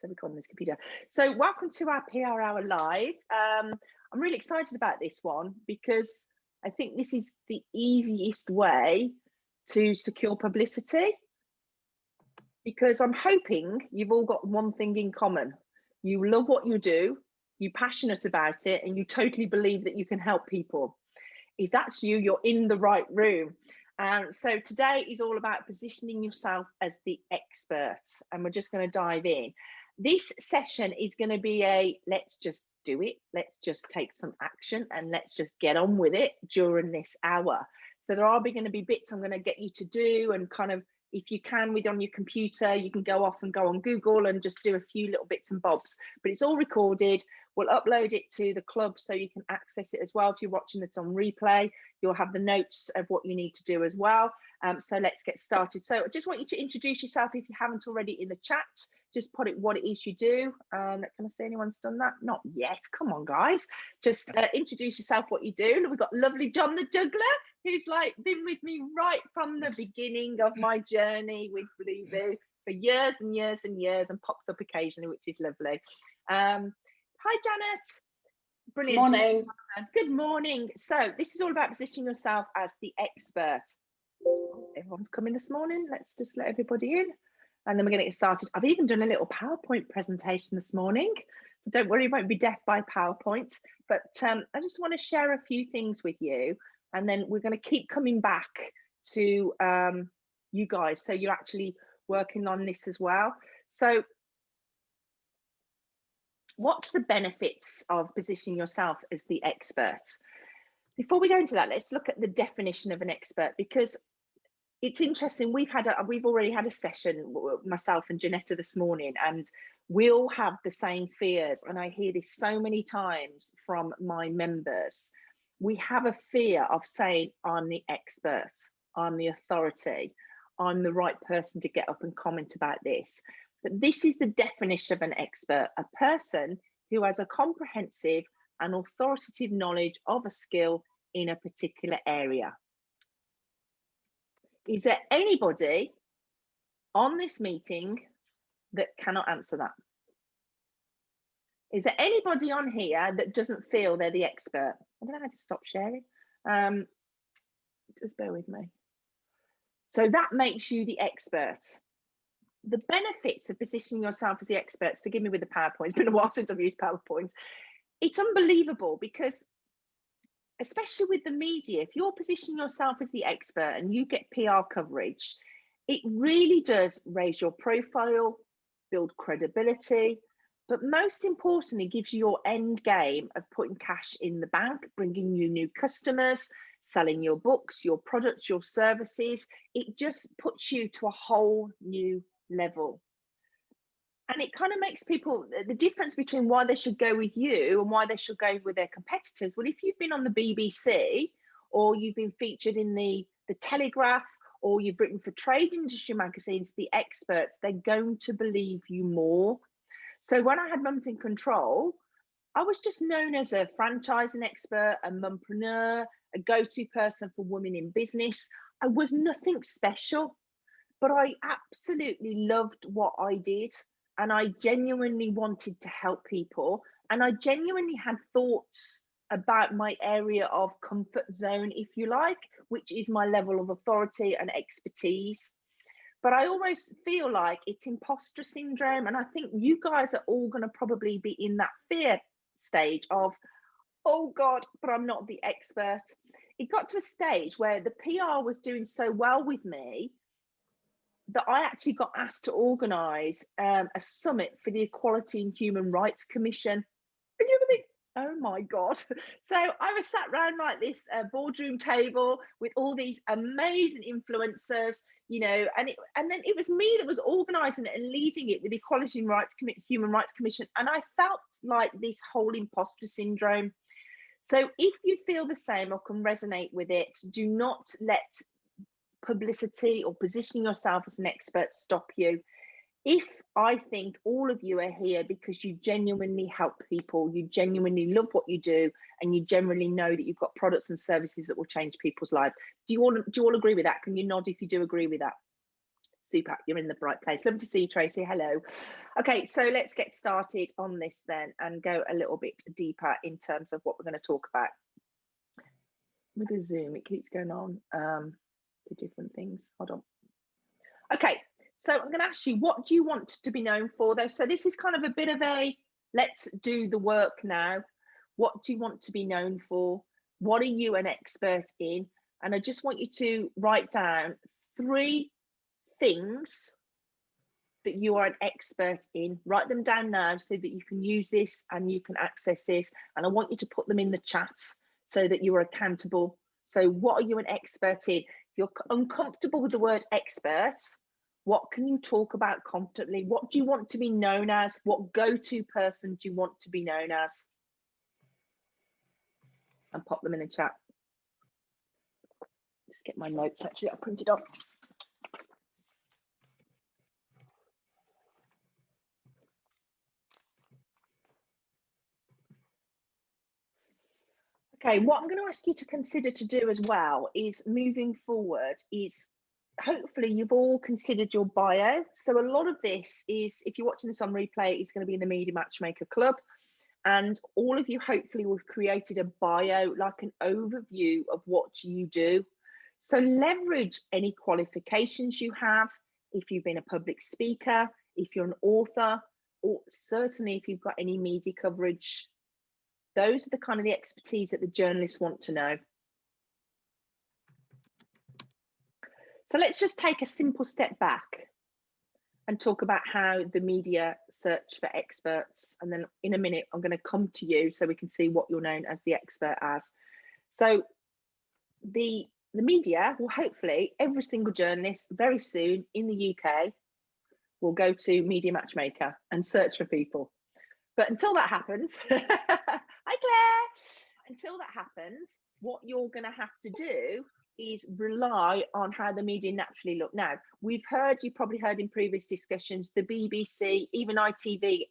So we got on this computer. So welcome to our PR Hour Live. I'm really excited about this one because I think this is the easiest way to secure publicity, because I'm hoping you've all got one thing in common. You love what you do, you're passionate about it, and you totally believe that you can help people. If that's you, you're in the right room. So today is all about positioning yourself as the expert, and we're just going to dive in. This session is going to be a let's just do it, let's just take some action, and let's just get on with it during this hour. So there are going to be bits I'm going to get you to do, and kind of, if you can, with on your computer, you can go off and go on Google and just do a few little bits and bobs, but it's all recorded. We'll upload it to the club so you can access it as well. If you're watching this on replay, you'll have the notes of what you need to do as well. So let's get started. So I just want you to introduce yourself if you haven't already in the chat. Just put it what it is you do. Can I say anyone's done that? Not yet. Come on, guys. Just introduce yourself, what you do. We've got lovely John the Juggler, who's like been with me right from the beginning of my journey with Blueboo for years and years and years, and pops up occasionally, which is lovely. Hi, Janet. Brilliant. Good morning. Good morning. So this is all about positioning yourself as the expert. Oh, everyone's coming this morning. Let's just let everybody in, and then we're going to get started. I've even done a little PowerPoint presentation this morning. Don't worry, you won't be deaf by PowerPoint, but I just want to share a few things with you, and then we're going to keep coming back to you guys, so you're actually working on this as well. So what's the benefits of positioning yourself as the expert? Before we go into that, let's look at the definition of an expert, because it's interesting. We've already had a session, myself and Janetta, this morning, and we all have the same fears. And I hear this so many times from my members. We have a fear of saying, I'm the expert, I'm the authority, I'm the right person to get up and comment about this. But this is the definition of an expert: a person who has a comprehensive and authoritative knowledge of a skill in a particular area. Is there anybody on this meeting that cannot answer that? Is there anybody on here that doesn't feel they're the expert? I don't know how to stop sharing. Just bear with me. So that makes you the expert. The benefits of positioning yourself as the experts, forgive me with the PowerPoint, it's been a while since I've used PowerPoint. It's unbelievable, because especially with the media, if you're positioning yourself as the expert and you get PR coverage, it really does raise your profile, build credibility, but most importantly, gives you your end game of putting cash in the bank, bringing you new customers, selling your books, your products, your services. It just puts you to a whole new level. And it kind of makes people, the difference between why they should go with you and why they should go with their competitors. Well, if you've been on the BBC, or you've been featured in the Telegraph, or you've written for trade industry magazines, the experts, they're going to believe you more. So when I had Mums in Control, I was just known as a franchising expert, a mumpreneur, a go-to person for women in business. I was nothing special, but I absolutely loved what I did. And I genuinely wanted to help people. And I genuinely had thoughts about my area of comfort zone, if you like, which is my level of authority and expertise. But I almost feel like it's imposter syndrome. And I think you guys are all going to probably be in that fear stage of, oh God, but I'm not the expert. It got to a stage where the PR was doing so well with me that I actually got asked to organise a summit for the Equality and Human Rights Commission. And you ever think, oh my God. So I was sat around like this boardroom table with all these amazing influencers, you know, and then it was me that was organising it and leading it with the Equality and Human Rights Commission. And I felt like this whole imposter syndrome. So if you feel the same or can resonate with it, do not let publicity or positioning yourself as an expert stop you. If I think all of you are here because you genuinely help people, you genuinely love what you do, and you generally know that you've got products and services that will change people's lives. Do you all agree with that? Can you nod if you do agree with that? Super, you're in the right place. Lovely to see you, Tracy. Hello. Okay, so let's get started on this then and go a little bit deeper in terms of what we're going to talk about. With the Zoom, it keeps going on to different things. Hold on. Okay, so I'm going to ask you, what do you want to be known for, though? So this is kind of a bit of a let's do the work now. What do you want to be known for? What are you an expert in? And I just want you to write down 3 things that you are an expert in. Write them down now so that you can use this and you can access this. And I want you to put them in the chat so that you are accountable. So what are you an expert in? If you're uncomfortable with the word expert, what can you talk about confidently? What do you want to be known as? What go-to person do you want to be known as? And pop them in the chat. Just get my notes actually, I printed off. Okay, what I'm going to ask you to consider to do as well is moving forward is hopefully you've all considered your bio. So a lot of this is, if you're watching this on replay, it's going to be in the Media Matchmaker Club. And all of you hopefully will have created a bio, like an overview of what you do. So leverage any qualifications you have, if you've been a public speaker, if you're an author, or certainly if you've got any media coverage. Those are the kind of the expertise that the journalists want to know. So let's just take a simple step back and talk about how the media search for experts. And then in a minute, I'm going to come to you so we can see what you're known as the expert as. So the media will hopefully, every single journalist very soon in the UK will go to Media Matchmaker and search for people. But until that happens, hi Claire, until that happens, what you're going to have to do is rely on how the media naturally look. Now, we've heard, you probably heard in previous discussions, the BBC, even ITV,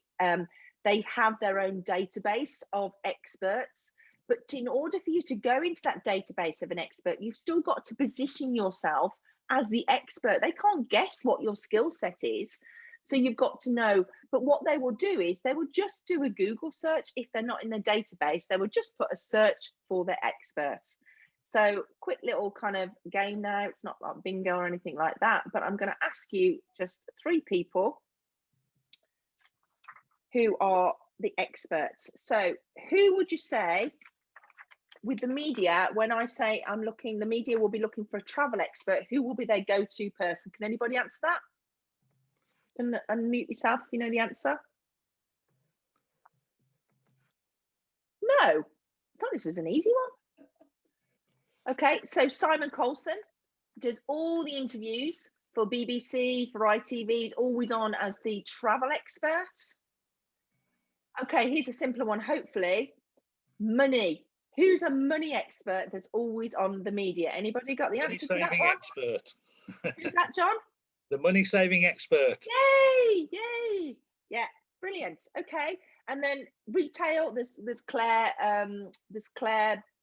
they have their own database of experts. But in order for you to go into that database of an expert, you've still got to position yourself as the expert. They can't guess what your skill set is. So you've got to know, but what they will do is they will just do a Google search. If they're not in their database, they will just put a search for their experts. So quick little kind of game now. It's not like bingo or anything like that, but I'm going to ask you just 3 people who are the experts. So who would you say with the media, when I say I'm looking, the media will be looking for a travel expert, who will be their go-to person? Can anybody answer that? And unmute yourself if you know the answer. No, I thought this was an easy one. Okay, so Simon Coulson does all the interviews for BBC, for ITV, he's always on as the travel expert. Okay, here's a simpler one, hopefully. Money. Who's a money expert that's always on the media? Anybody got the answer to that one? Expert. Who's that, John? The money saving expert. Yay, yay. Yeah, brilliant. Okay, and then retail, there's Claire,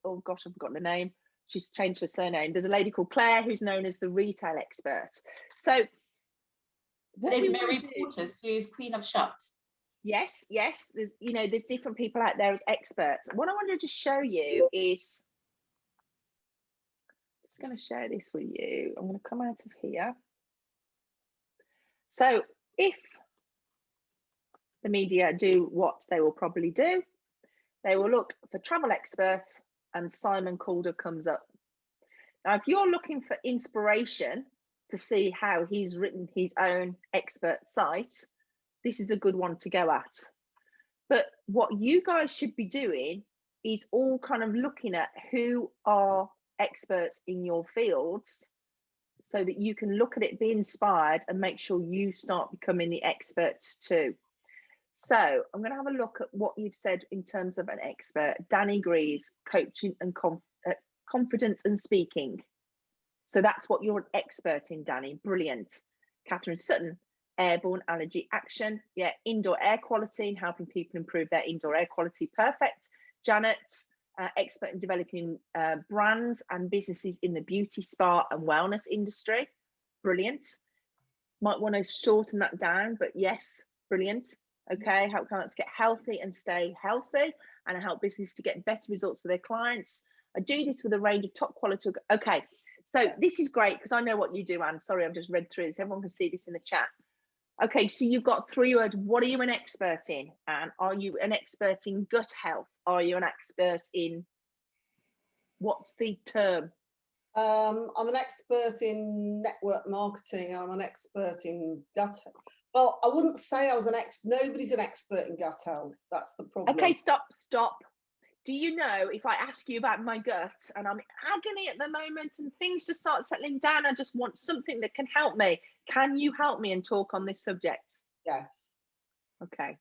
oh gosh, I've forgotten the name. She's changed her surname. There's a lady called Claire who's known as the retail expert. So there's Mary Portas, who's Queen of Shops. Yes, there's different people out there as experts. What I wanted to show you is, I'm just going to share this with you. I'm going to come out of here. So if the media do what they will probably do, they will look for travel experts and Simon Calder comes up. Now, if you're looking for inspiration to see how he's written his own expert site, this is a good one to go at. But what you guys should be doing is all kind of looking at who are experts in your fields so that you can look at it, be inspired, and make sure you start becoming the expert too. So I'm going to have a look at what you've said in terms of an expert. Danny Greaves, coaching and confidence and speaking. So that's what you're an expert in, Danny. Brilliant. Catherine Sutton, airborne allergy action. Yeah, indoor air quality and helping people improve their indoor air quality. Perfect. Janet, expert in developing brands and businesses in the beauty, spa and wellness industry. Brilliant. Might want to shorten that down, but yes, brilliant. Okay, help clients get healthy and stay healthy, and help business to get better results for their clients. I do this with a range of top quality. Okay, so this is great because I know what you do, Anne. Sorry, I've just read through this. Everyone can see this in the chat. Okay, so you've got 3 words. What are you an expert in? And are you an expert in gut health? Are you an expert in, what's the term? I'm an expert in network marketing. I'm an expert in gut health. Well, I wouldn't say I was nobody's an expert in gut health. That's the problem. Okay, stop. Do you know, if I ask you about my gut and I'm in agony at the moment and things just start settling down, I just want something that can help me. Can you help me and talk on this subject? Yes. Okay.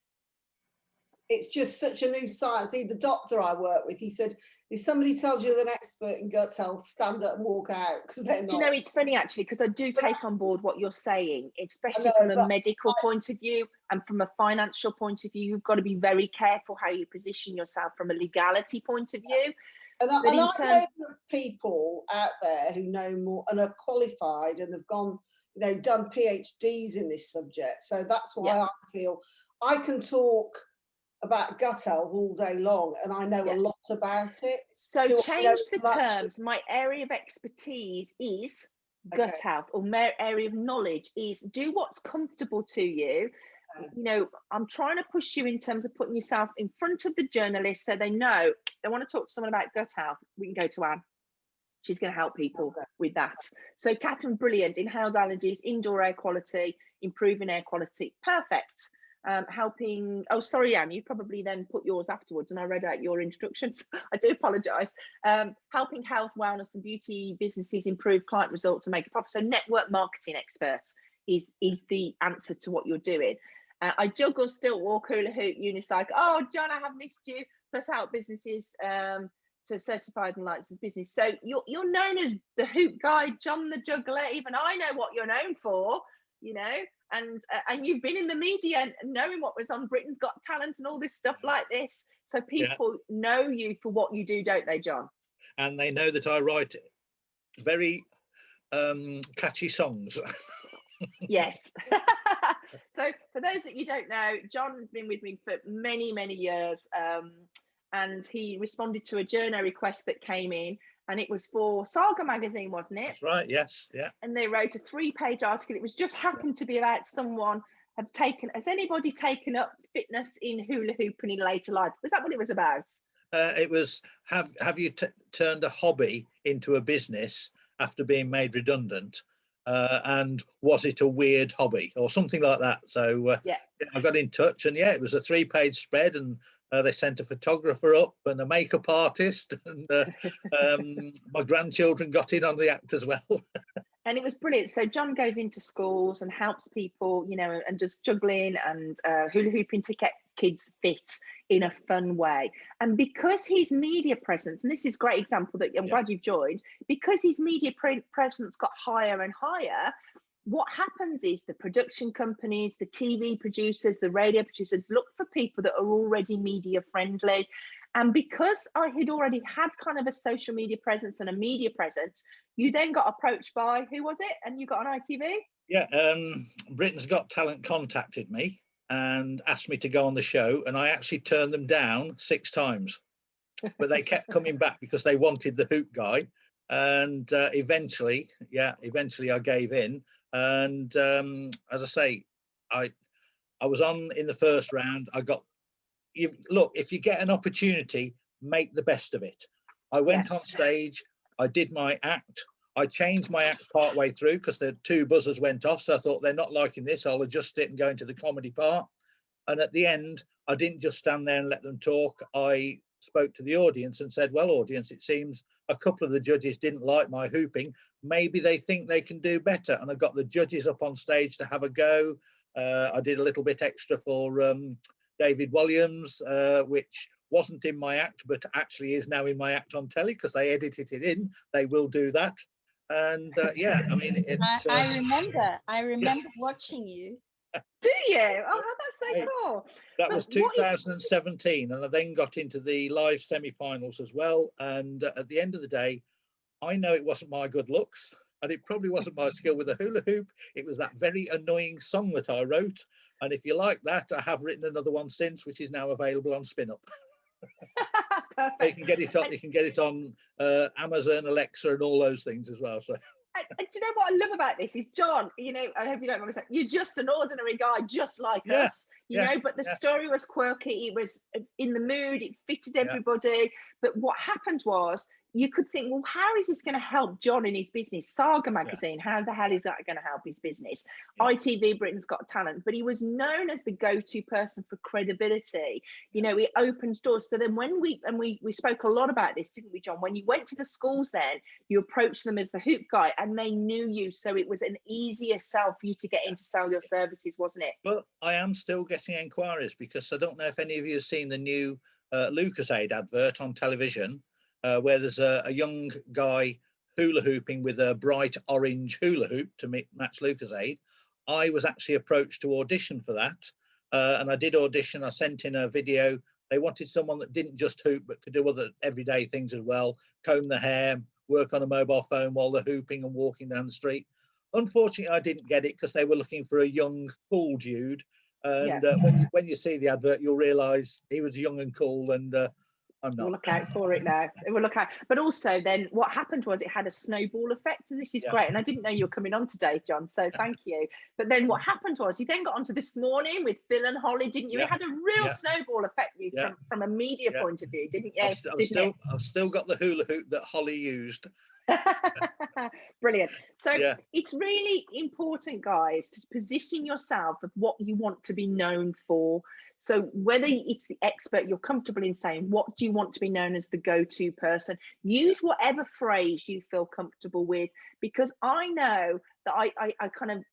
It's just such a new science. See, the doctor I work with, he said, if somebody tells you they're an expert in gut health, stand up and walk out, because they're not. Do you know, it's funny actually, because I do take on board what you're saying, especially from a medical point of view and from a financial point of view. You've got to be very careful how you position yourself from a legality point of view. And I know there are people out there who know more and are qualified and have gone, done PhDs in this subject. So that's why I feel I can talk about gut health all day long, and I know a lot about it. So change the terms. My area of expertise is gut health, or my area of knowledge is do what's comfortable to you. I'm trying to push you in terms of putting yourself in front of the journalists so they know they want to talk to someone about gut health. We can go to Anne. She's going to help people with that. So Catherine, brilliant. Inhaled allergies, indoor air quality, improving air quality. Perfect. Helping, oh sorry Anne, you probably then put yours afterwards and I read out your instructions. I do apologise. Helping health, wellness and beauty businesses improve client results and make a profit. So network marketing experts is the answer to what you're doing. I juggle, stilt walk, hula hoop, unicycle. Oh John, I have missed you. Plus help businesses to certified and licensed business. So you're known as the hoop guy, John the juggler. Even I know what you're known for, and you've been in the media and knowing what was on Britain's Got Talent and all this stuff like this. So people know you for what you do, don't they, John? And they know that I write very catchy songs. Yes. So for those that you don't know, John's been with me for many years, and he responded to a Journo request that came in, and it was for Saga magazine, wasn't it? That's right, yes, yeah. And they wrote a 3-page article. It was just happened to be about someone has anybody taken up fitness in hula hooping in later life? Was that what it was about? It was, have you turned a hobby into a business after being made redundant? And was it a weird hobby or something like that? So I got in touch, and it was a 3-page spread, and they sent a photographer up and a makeup artist, and my grandchildren got in on the act as well. And it was brilliant. So John goes into schools and helps people, and just juggling and hula hooping to get kids fit in a fun way. And because his media presence, and this is a great example that I'm glad you've joined, because his media presence got higher and higher, what happens is the production companies, the TV producers, the radio producers look for people that are already media friendly. And because I had already had kind of a social media presence and a media presence, you then got approached by, who was it? And you got on ITV? Yeah, Britain's Got Talent contacted me and asked me to go on the show, and I actually turned them down 6 times. But they kept coming back because they wanted the hoop guy. And eventually I gave in. And as I say, I was on in the first round. Look, if you get an opportunity, make the best of it. I went on stage, I did my act. I changed my act part way through because the 2 buzzers went off. So I thought, they're not liking this, I'll adjust it and go into the comedy part. And at the end, I didn't just stand there and let them talk. I spoke to the audience and said, well, audience, it seems a couple of the judges didn't like my hooping. Maybe they think they can do better. And I got the judges up on stage to have a go. I did a little bit extra for David Williams, which wasn't in my act, but actually is now in my act on telly because they edited it in. They will do that. And I mean, I remember watching you. Do you? Oh, that's so cool. That was 2017, and I then got into the live semi-finals as well. And at the end of the day, I know it wasn't my good looks. And it probably wasn't my skill with the hula hoop. It was that very annoying song that I wrote. And if you like that, I have written another one since, which is now available on Spin Up. Perfect. You can get it on. You can get it on Amazon, Alexa, and all those things as well. So. And do you know what I love about this is, John, you know, I hope you don't mind me saying, you're just an ordinary guy, just like us, you know, but the story was quirky, it was in the mood, it fitted everybody. But what happened was, you could think, well, how is this going to help John in his business? Saga magazine, how the hell is that going to help his business? ITV, Britain's Got Talent. But he was known as the go-to person for credibility. You know, it opens doors. So then when we spoke a lot about this, didn't we, John? When you went to the schools then, you approached them as the hoop guy and they knew you. So it was an easier sell for you to get in to sell your services, wasn't it? Well, I am still getting inquiries because I don't know if any of you have seen the new LucasAid advert on television. Where there's a young guy hula hooping with a bright orange hula hoop to match LucasAid. I was actually approached to audition for that, and I did audition. I sent in a video. They wanted someone that didn't just hoop but could do other everyday things as well, comb the hair, work on a mobile phone while they're hooping and walking down the street. Unfortunately, I didn't get it because they were looking for a young, cool dude. And when you see the advert, you'll realise he was young and cool, and I'm not. We'll look out for it now. We'll look out. But also then what happened was it had a snowball effect. And this is great. And I didn't know you were coming on today, John. So thank you. But then what happened was you then got onto This Morning with Phil and Holly, didn't you? It had a real snowball effect from a media point of view, didn't you? I've still got the hula hoop that Holly used. Brilliant. So it's really important, guys, to position yourself of what you want to be known for. So whether it's the expert, you're comfortable in saying, what do you want to be known as the go-to person? Use whatever phrase you feel comfortable with, because I know that I kind of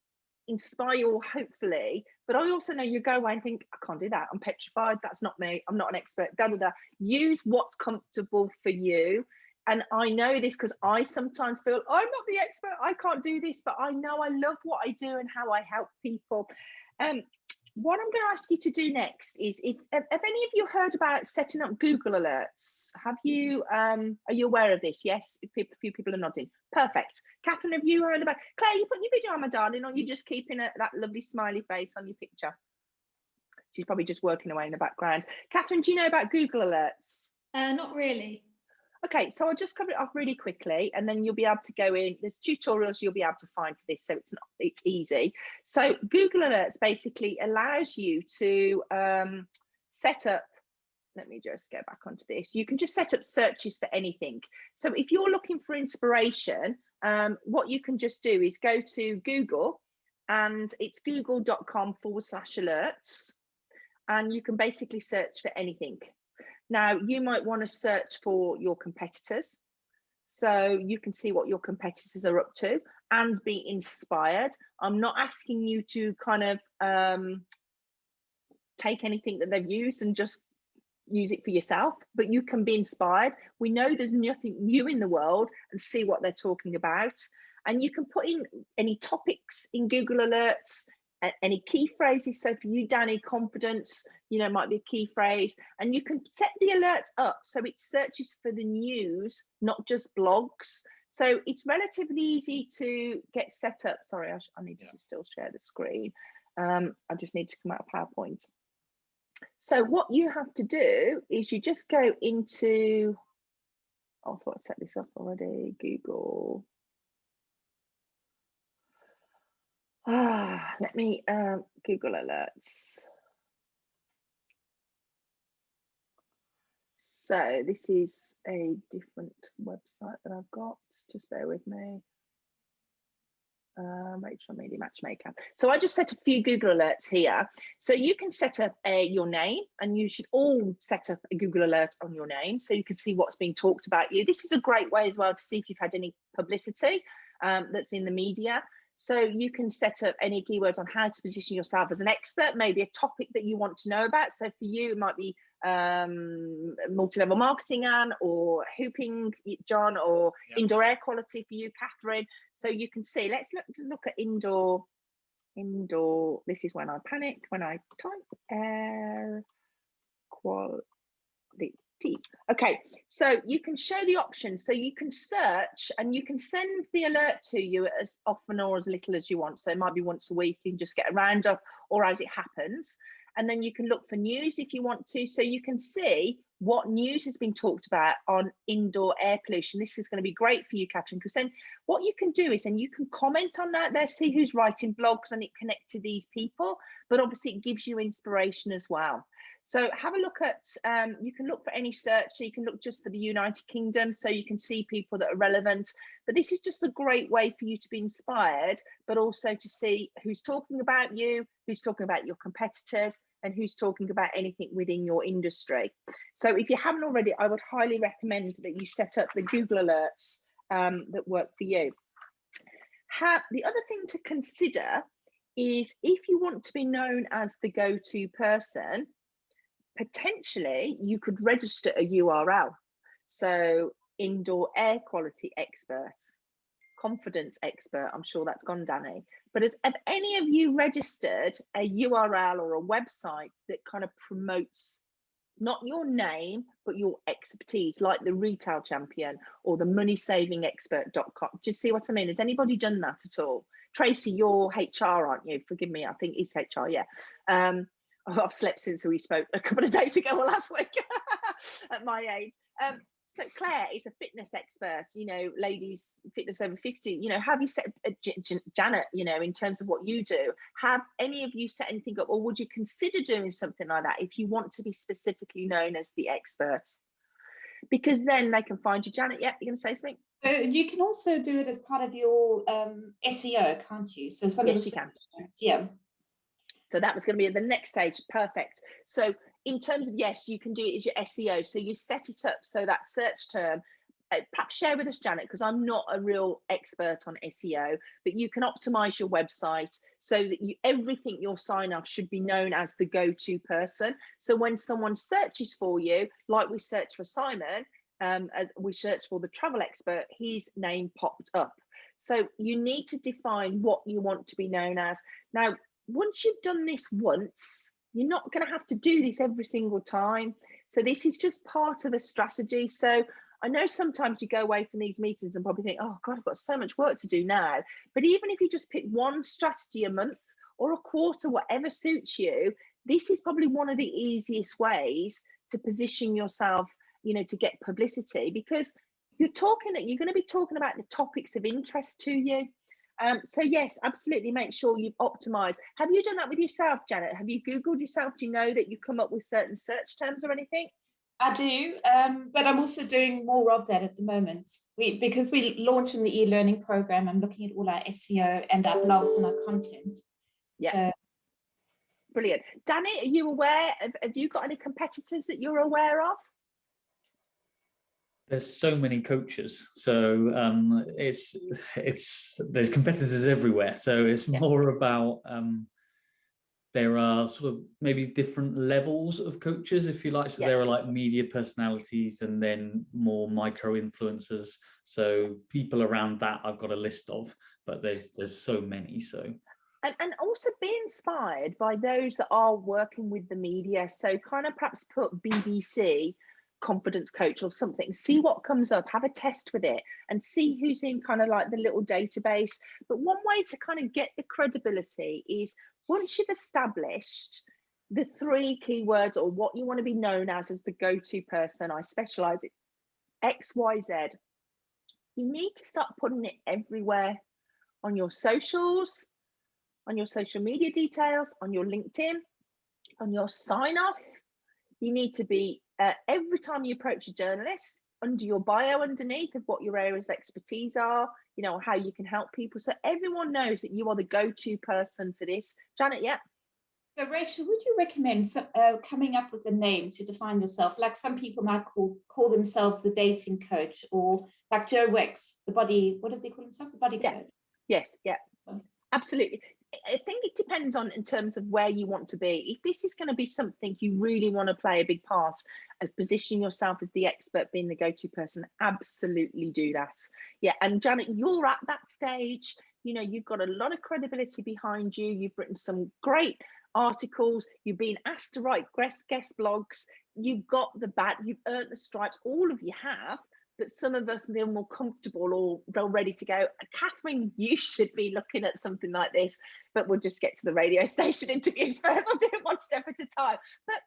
inspire you, hopefully, but I also know you go away and think, I can't do that. I'm petrified. That's not me. I'm not an expert. Da, da, da. Use what's comfortable for you. And I know this because I sometimes feel I'm not the expert. I can't do this, but I know I love what I do and how I help people. What I'm going to ask you to do next is, if any of you heard about setting up Google alerts? Have you? Are you aware of this? Yes, a few people are nodding. Perfect. Catherine, have you heard about? Claire, you putting your video on, my darling, or you just keeping that lovely smiley face on your picture? She's probably just working away in the background. Catherine, do you know about Google alerts? Not really. Okay, so I'll just cover it off really quickly, and then you'll be able to go in. There's tutorials you'll be able to find for this, so it's easy. So Google Alerts basically allows you to set up. Let me just go back onto this. You can just set up searches for anything. So if you're looking for inspiration, what you can just do is go to Google, and it's google.com/alerts, and you can basically search for anything. Now, you might want to search for your competitors, so you can see what your competitors are up to and be inspired. I'm not asking you to kind of take anything that they've used and just use it for yourself, but you can be inspired. We know there's nothing new in the world, and see what they're talking about. And you can put in any topics in Google Alerts, any key phrases. So for you, Danny, confidence, might be a key phrase, and you can set the alerts up so it searches for the news, not just blogs. So it's relatively easy to get set up. Sorry, I need to still share the screen. I just need to come out of PowerPoint. So what you have to do is you just go into, I thought I'd set this up already, Google. Let me Google Alerts. So this is a different website that I've got. Just bear with me. Rachel, Media Matchmaker. So I just set a few Google Alerts here. So you can set up your name, and you should all set up a Google Alert on your name so you can see what's being talked about you. This is a great way as well to see if you've had any publicity that's in the media. So you can set up any keywords on how to position yourself as an expert, maybe a topic that you want to know about. So for you, it might be multi-level marketing, Anne, or hooping, John, or indoor air quality for you, Catherine. So you can see, let's look at indoor. This is when I panic, when I type air quality. Okay, so you can show the options. So you can search and you can send the alert to you as often or as little as you want. So it might be once a week, you can just get a roundup or as it happens. And then you can look for news if you want to. So you can see what news has been talked about on indoor air pollution. This is going to be great for you, Catherine, because then what you can do is then you can comment on that there, see who's writing blogs and it connect to these people, but obviously it gives you inspiration as well. So have a look at, you can look for any search, so you can look just for the United Kingdom, so you can see people that are relevant. But this is just a great way for you to be inspired, but also to see who's talking about you, who's talking about your competitors, and who's talking about anything within your industry. So if you haven't already, I would highly recommend that you set up the Google alerts that work for you. The other thing to consider is if you want to be known as the go-to person, potentially you could register a URL. So indoor air quality expert, confidence expert, I'm sure that's gone, Danny. But have any of you registered a URL or a website that kind of promotes not your name, but your expertise, like the retail champion or the moneysavingexpert.com? Do you see what I mean? Has anybody done that at all? Tracy, you're HR, aren't you? Forgive me, I think it's HR, yeah. I've slept since we spoke a couple of days ago or last week at my age. So Claire is a fitness expert, you know, ladies fitness over 50, you know, have you set Janet, you know, in terms of what you do, have any of you set anything up, or would you consider doing something like that if you want to be specifically known as the expert? Because then they can find you. Janet, yeah, you're going to say something? You can also do it as part of your SEO, can't you? So some yes, of the you can. Yeah. So that was going to be the next stage. Perfect. So in terms of, yes, you can do it as your SEO. So you set it up so that search term, perhaps share with us, Janet, because I'm not a real expert on SEO, but you can optimize your website so that everything your sign off should be known as the go-to person. So when someone searches for you, like we search for Simon, as we search for the travel expert, his name popped up. So you need to define what you want to be known as. Now, once you've done this once, you're not going to have to do this every single time. So this is just part of a strategy. So I know sometimes you go away from these meetings and probably think, oh God, I've got so much work to do now. But even if you just pick one strategy a month or a quarter, whatever suits you, this is probably one of the easiest ways to position yourself, you know, to get publicity, because you're going to be talking about the topics of interest to you. So yes, absolutely make sure you've optimized. Have you done that with yourself, Janet? Have you Googled yourself? Do you know that you come up with certain search terms or anything? I do, but I'm also doing more of that at the moment. Because we launched in the e-learning program, I'm looking at all our SEO and our blogs and our content. Yeah. So. Brilliant. Danny, are you aware? Have you got any competitors that you're aware of? There's so many coaches, so there's competitors everywhere. So it's more about there are sort of maybe different levels of coaches, if you like. So there are like media personalities and then more micro influencers. So people around that I've got a list of, but there's so many. So and also be inspired by those that are working with the media. So kind of perhaps put BBC confidence coach or something, see what comes up, have a test with it and see who's in kind of like the little database. But one way to kind of get the credibility is once you've established the 3 keywords or what you want to be known as the go-to person, I specialize in XYZ, you need to start putting it everywhere on your socials, on your social media details, on your LinkedIn, on your sign off. You need to be every time you approach a journalist, under your bio underneath of what your areas of expertise are, you know, how you can help people. So everyone knows that you are the go-to person for this. Janet, yeah. So Rachel, would you recommend coming up with a name to define yourself? Like some people might call themselves the dating coach, or like Joe Wex, the body, what does he call himself? The body coach. Yes, yeah, absolutely. I think it depends on in terms of where you want to be. If this is going to be something you really want to play a big part and position yourself as the expert, being the go-to person, absolutely do that. Yeah, and Janet, you're at that stage. You know, you've got a lot of credibility behind you. You've written some great articles, you've been asked to write guest blogs, you've got the badge, you've earned the stripes, all of you have, but some of us feel more comfortable or feel ready to go. Catherine, you should be looking at something like this, but we'll just get to the radio station interviews first. I'll do it one step at a time. But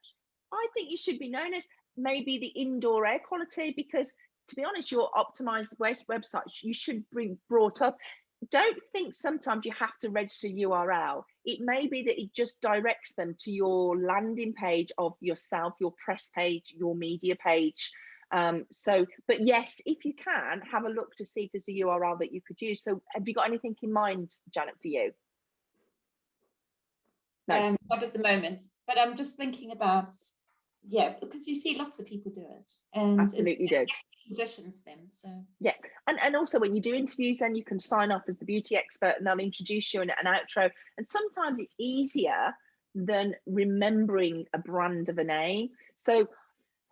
I think you should be known as maybe the indoor air quality, because to be honest, your optimized website, you should be brought up. Don't think sometimes you have to register URL. It may be that it just directs them to your landing page of yourself, your press page, your media page. But yes, if you can, have a look to see if there's a URL that you could use. So have you got anything in mind, Janet, for you? No. Not at the moment, but I'm just thinking about, yeah, because you see lots of people do it, and absolutely do. Positions them, so yeah. And also when you do interviews, then you can sign off as the beauty expert and they'll introduce you in an outro, and sometimes it's easier than remembering a brand of a name. So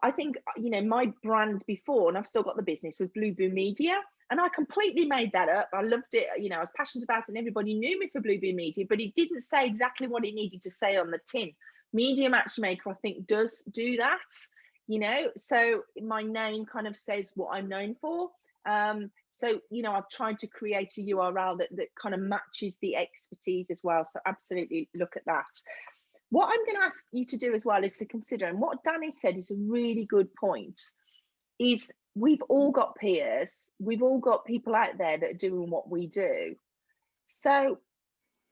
I think, you know, my brand before, and I've still got the business, was Blue Boo Media, and I completely made that up. I loved it, you know, I was passionate about it and everybody knew me for Blue Boo Media, but it didn't say exactly what it needed to say on the tin. Media Matchmaker, I think, does do that. You know, so my name kind of says what I'm known for. So, you know, I've tried to create a URL that kind of matches the expertise as well. So absolutely look at that. What I'm going to ask you to do as well is to consider, and what Danny said is a really good point, is we've all got peers, we've all got people out there that are doing what we do. So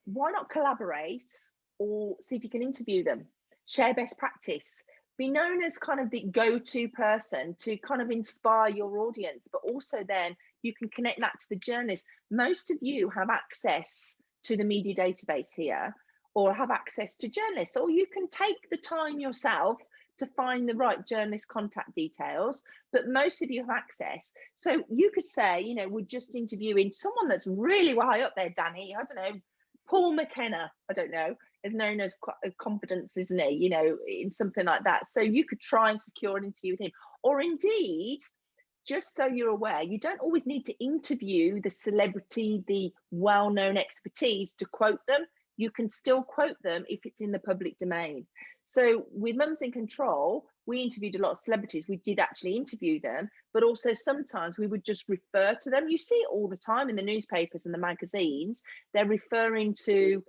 why not collaborate or see if you can interview them, share best practice, be known as kind of the go-to person to kind of inspire your audience, but also then you can connect that to the journalists. Most of you have access to the media database here, or have access to journalists, or you can take the time yourself to find the right journalist contact details, but most of you have access. So you could say, you know, we're just interviewing someone that's really high up there, Danny, I don't know, Paul McKenna, I don't know, is known as confidence, isn't he? You know, in something like that. So you could try and secure an interview with him. Or indeed, just so you're aware, you don't always need to interview the celebrity, the well-known expertise to quote them. You can still quote them if it's in the public domain. So with Mums in Control, we interviewed a lot of celebrities. We did actually interview them, but also sometimes we would just refer to them. You see it all the time in the newspapers and the magazines. They're referring to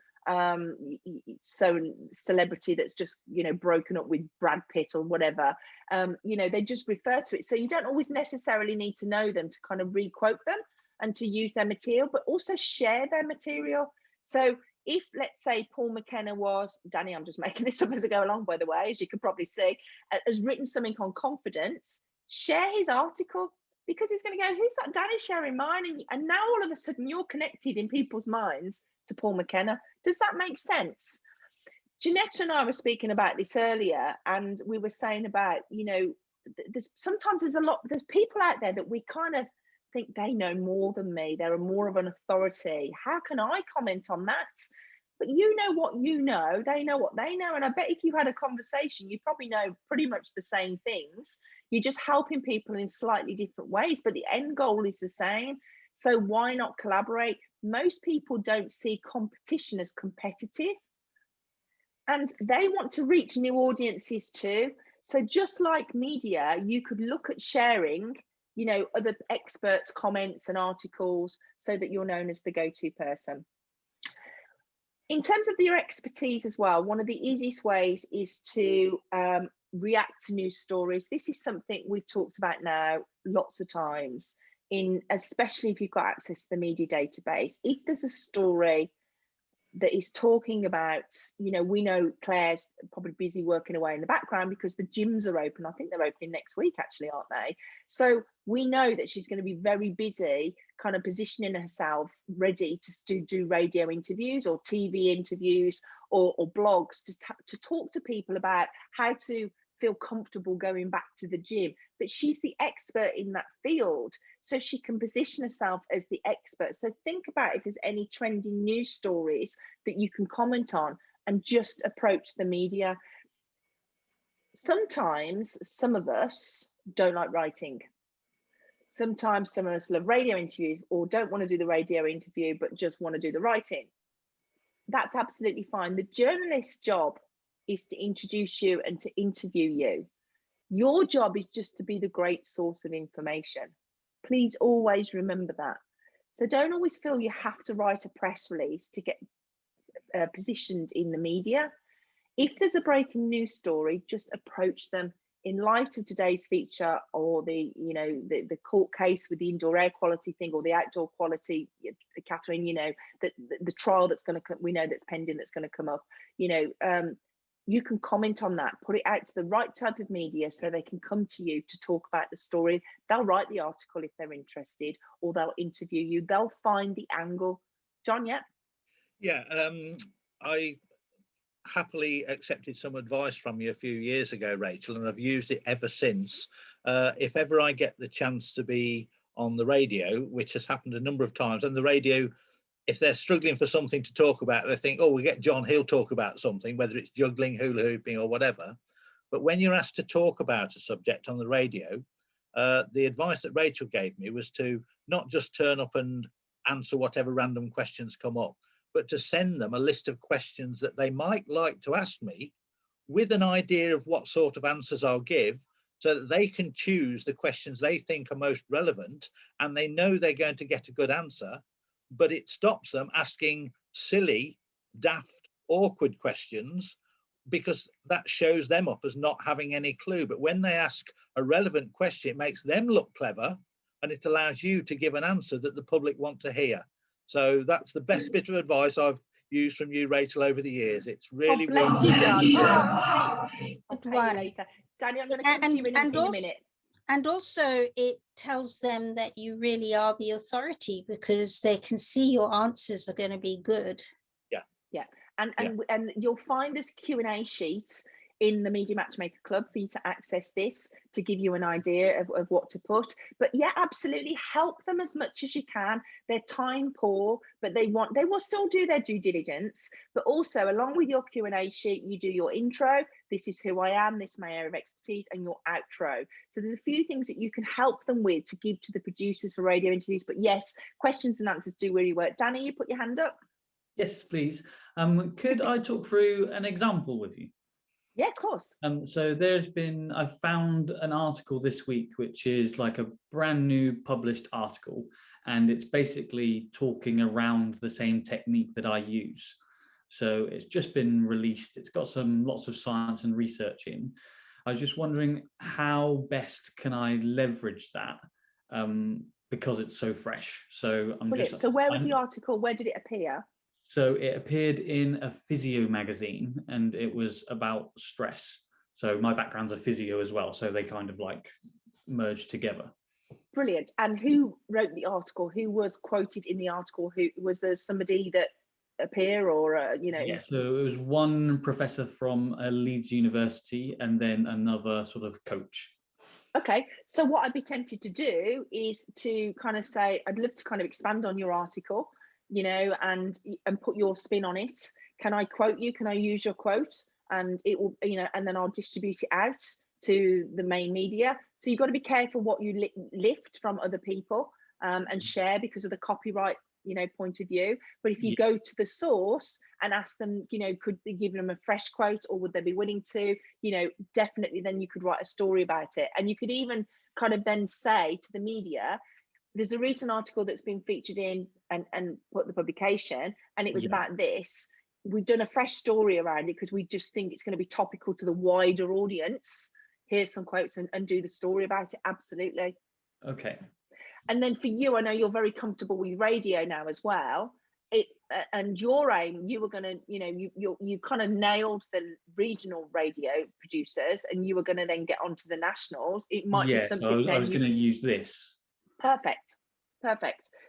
celebrity that's just, you know, broken up with Brad Pitt or whatever. You know, they just refer to it. So you don't always necessarily need to know them to kind of re-quote them and to use their material, but also share their material. So if, let's say, Paul McKenna was, Danny, I'm just making this up as I go along, by the way, as you could probably see, has written something on confidence, share his article, because he's going to go, who's that Danny sharing mine? And now all of a sudden you're connected in people's minds to Paul McKenna. Does that make sense? Jeanette and I were speaking about this earlier, and we were saying about, you know, there's people out there that we kind of think they know more than me. They're more of an authority. How can I comment on that? But you know what you know, they know what they know. And I bet if you had a conversation, you probably know pretty much the same things. You're just helping people in slightly different ways, but the end goal is the same. So why not collaborate? Most people don't see competition as competitive, and they want to reach new audiences too. So just like media, you could look at sharing, you know, other experts' comments and articles so that you're known as the go-to person. In terms of your expertise as well, one of the easiest ways is to react to news stories. This is something we've talked about now lots of times, especially if you've got access to the media database. If there's a story that is talking about, you know, we know Claire's probably busy working away in the background because the gyms are open. I think they're opening next week, actually, aren't they? So we know that she's going to be very busy kind of positioning herself ready to do radio interviews or TV interviews or blogs to talk to people about how to feel comfortable going back to the gym. But she's the expert in that field, so she can position herself as the expert. So think about if there's any trending news stories that you can comment on and just approach the media. Sometimes some of us don't like writing. Sometimes some of us love radio interviews or don't want to do the radio interview but just want to do the writing. That's absolutely fine. The journalist's job is to introduce you and to interview you. Your job is just to be the great source of information. Please always remember that. So don't always feel you have to write a press release to get positioned in the media. If there's a breaking news story, just approach them. In light of today's feature, or the court case with the indoor air quality thing, or the outdoor quality, Catherine, the trial that's going to come, we know that's pending, that's going to come up, you can comment on that, put it out to the right type of media so they can come to you to talk about the story. They'll write the article if they're interested, or they'll interview you. They'll find the angle. John, yeah? Yeah, I happily accepted some advice from you a few years ago, Rachel, and I've used it ever since. If ever I get the chance to be on the radio, which has happened a number of times, and the radio, if they're struggling for something to talk about, they think, oh, we get John, he'll talk about something, whether it's juggling, hula hooping or whatever. But when you're asked to talk about a subject on the radio, the advice that Rachel gave me was to not just turn up and answer whatever random questions come up, but to send them a list of questions that they might like to ask me, with an idea of what sort of answers I'll give, so that they can choose the questions they think are most relevant, and they know they're going to get a good answer, but it stops them asking silly, daft, awkward questions, because that shows them up as not having any clue. But when they ask a relevant question, it makes them look clever, and it allows you to give an answer that the public want to hear. So that's the best bit of advice I've used from you, Rachel, over the years. It's really bless you, John. I'll pay you later. Danny, I'm going to come to you in a minute. And also it tells them that you really are the authority, because they can see your answers are going to be good. Yeah. And you'll find this Q&A sheet in the Media Matchmaker Club for you to access this, to give you an idea of what to put. But yeah, absolutely help them as much as you can. They're time poor, but they will still do their due diligence. But also, along with your Q&A sheet, you do your intro. This is who I am, this is my area of expertise, and your outro. So there's a few things that you can help them with to give to the producers for radio interviews. But yes, questions and answers do really work. Danny, you put your hand up. Yes, please. Could I talk through an example with you? Yeah, of course. So I found an article this week, which is like a brand new published article, and it's basically talking around the same technique that I use. So it's just been released. It's got lots of science and research in. I was just wondering, how best can I leverage that, because it's so fresh. So So where was the article? Where did it appear? So it appeared in a physio magazine, and it was about stress. So my background's a physio as well, so they kind of like merged together. Brilliant. And who wrote the article? Who was quoted in the article? Who was there? Somebody that appear, or Yeah, so it was one professor from Leeds University, and then another sort of coach. Okay, so what I'd be tempted to do is to kind of say, I'd love to kind of expand on your article, and put your spin on it. Can I quote you? Can I use your quote? And it will, and then I'll distribute it out to the main media. So you've got to be careful what you lift from other people and share, because of the copyright, point of view. But if you go to the source and ask them, could they give them a fresh quote, or would they be willing to, definitely then you could write a story about it. And you could even kind of then say to the media, there's a recent article that's been featured in and put the publication, and it was about this. We've done a fresh story around it because we just think it's going to be topical to the wider audience. Here's some quotes and do the story about it. Absolutely. Okay. And then for you, I know you're very comfortable with radio now as well. And your aim, you were going to, you kind of nailed the regional radio producers, and you were going to then get onto the nationals. It might be something. So I was going to use this. Perfect.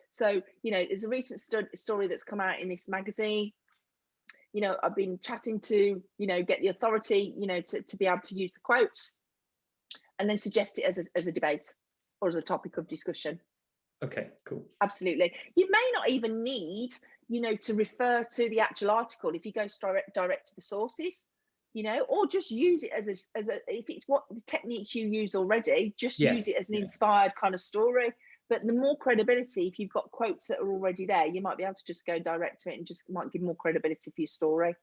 So, there's a recent story that's come out in this magazine. I've been chatting to, get the authority, to be able to use the quotes, and then suggest it as a debate or as a topic of discussion. Okay, cool. Absolutely. You may not even need, to refer to the actual article if you go direct to the sources, or just use it as a if it's what the techniques you use already, just use it as an inspired kind of story. But the more credibility, if you've got quotes that are already there, you might be able to just go direct to it and just might give more credibility for your story.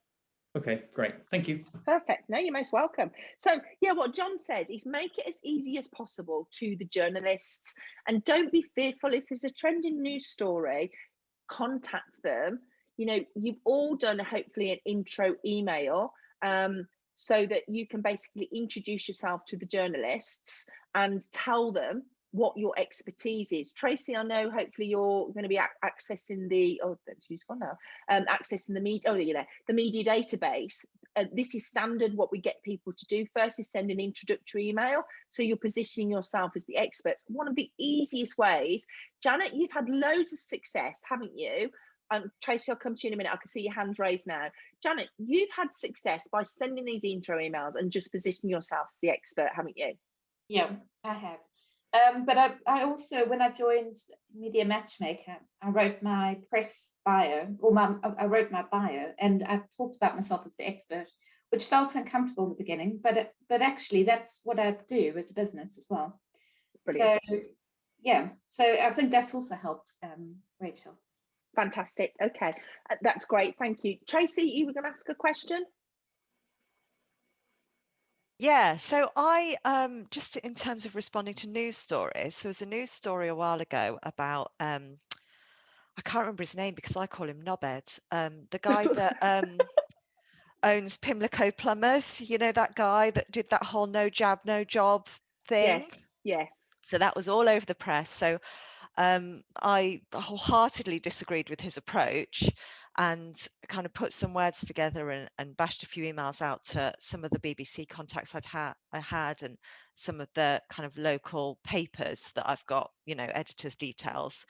Okay, great. Thank you. Perfect. No, you're most welcome. So yeah, what John says is make it as easy as possible to the journalists, and don't be fearful. If there's a trending news story, contact them. You know, you've all done hopefully an intro email, so that you can basically introduce yourself to the journalists and tell them what your expertise is. Tracy, I know hopefully you're going to be accessing the accessing the media, the media database. This is standard. What we get people to do first is send an introductory email, so you're positioning yourself as the experts. One of the easiest ways, Janet, you've had loads of success, haven't you? Tracy, I'll come to you in a minute. I can see your hand raised now. Janet, you've had success by sending these intro emails and just positioning yourself as the expert, haven't you? Yeah, I have. But I also, when I joined Media Matchmaker, I wrote my press bio, I wrote my bio, and I talked about myself as the expert, which felt uncomfortable in the beginning, but actually that's what I do as a business as well. Brilliant. So yeah, so I think that's also helped, Rachel. Fantastic. Okay, that's great. Thank you. Tracy, you were going to ask a question? Yeah, so I just in terms of responding to news stories, there was a news story a while ago about I can't remember his name because I call him Knobhead, the guy that owns Pimlico Plumbers, you know, that guy that did that whole no jab no job thing. Yes. So that was all over the press. So I wholeheartedly disagreed with his approach and kind of put some words together and bashed a few emails out to some of the BBC contacts I had and some of the kind of local papers that I've got, you know, editors' details.